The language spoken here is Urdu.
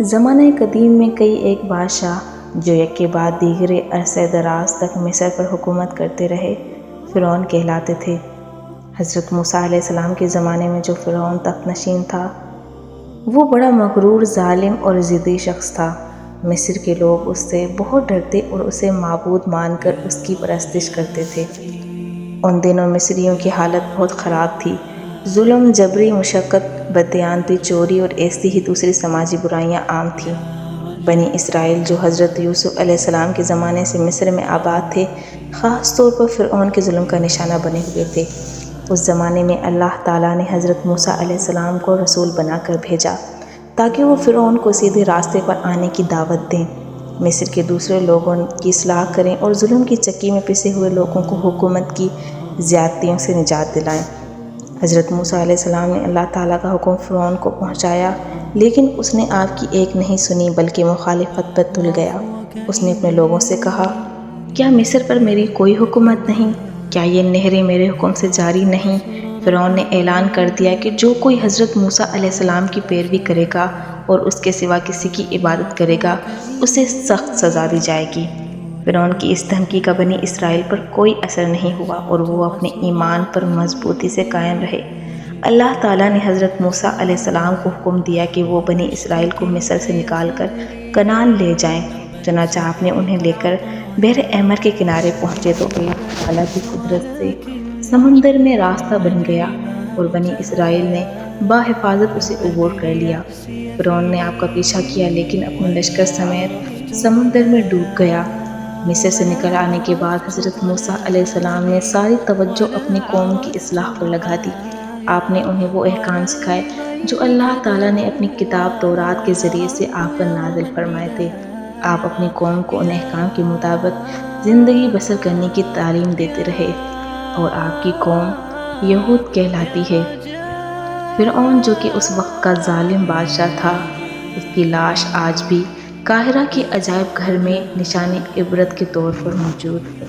زمانہ قدیم میں کئی ایک بادشاہ جو یک کے بعد دیگرے عرصہ دراز تک مصر پر حکومت کرتے رہے فرعون کہلاتے تھے۔ حضرت موسیٰ علیہ السلام کے زمانے میں جو فرعون تخت نشین تھا وہ بڑا مغرور، ظالم اور ضدی شخص تھا۔ مصر کے لوگ اس سے بہت ڈرتے اور اسے معبود مان کر اس کی پرستش کرتے تھے۔ ان دنوں مصریوں کی حالت بہت خراب تھی۔ ظلم، جبری مشقت، بددیانتی، چوری اور ایسی ہی دوسری سماجی برائیاں عام تھیں۔ بنی اسرائیل جو حضرت یوسف علیہ السلام کے زمانے سے مصر میں آباد تھے، خاص طور پر فرعون کے ظلم کا نشانہ بنے ہوئے تھے۔ اس زمانے میں اللہ تعالیٰ نے حضرت موسیٰ علیہ السلام کو رسول بنا کر بھیجا تاکہ وہ فرعون کو سیدھے راستے پر آنے کی دعوت دیں، مصر کے دوسرے لوگوں کی اصلاح کریں اور ظلم کی چکی میں پسے ہوئے لوگوں کو حکومت کی زیادتیوں سے نجات دلائیں۔ حضرت موسیٰ علیہ السلام نے اللہ تعالیٰ کا حکم فرعون کو پہنچایا، لیکن اس نے آپ کی ایک نہیں سنی بلکہ مخالفت پر تل گیا۔ اس نے اپنے لوگوں سے کہا، کیا مصر پر میری کوئی حکومت نہیں؟ کیا یہ نہریں میرے حکم سے جاری نہیں؟ فرعون نے اعلان کر دیا کہ جو کوئی حضرت موسیٰ علیہ السلام کی پیروی کرے گا اور اس کے سوا کسی کی عبادت کرے گا اسے سخت سزا دی جائے گی۔ فرعون کی اس دھمکی کا بنی اسرائیل پر کوئی اثر نہیں ہوا اور وہ اپنے ایمان پر مضبوطی سے قائم رہے۔ اللہ تعالیٰ نے حضرت موسیٰ علیہ السلام کو حکم دیا کہ وہ بنی اسرائیل کو مصر سے نکال کر کنعان لے جائیں۔ چنانچہ آپ نے انہیں لے کر بحر احمر کے کنارے پہنچے تو اللہ تعالیٰ کی قدرت سے سمندر میں راستہ بن گیا اور بنی اسرائیل نے بحفاظت اسے عبور کر لیا۔ فرعون نے آپ کا پیچھا کیا لیکن اپنے لشکر سمیت سمندر میں ڈوب گیا۔ مصر سے نکل آنے کے بعد حضرت موسیٰ علیہ السلام نے ساری توجہ اپنی قوم کی اصلاح پر لگا دی۔ آپ نے انہیں وہ احکام سکھائے جو اللہ تعالیٰ نے اپنی کتاب تورات کے ذریعے سے آپ پر نازل فرمائے تھے۔ آپ اپنی قوم کو ان احکام کے مطابق زندگی بسر کرنے کی تعلیم دیتے رہے اور آپ کی قوم یہود کہلاتی ہے۔ فرعون جو کہ اس وقت کا ظالم بادشاہ تھا، اس کی لاش آج بھی قاہرہ کے عجائب گھر میں نشان عبرت کے طور پر موجود ہے۔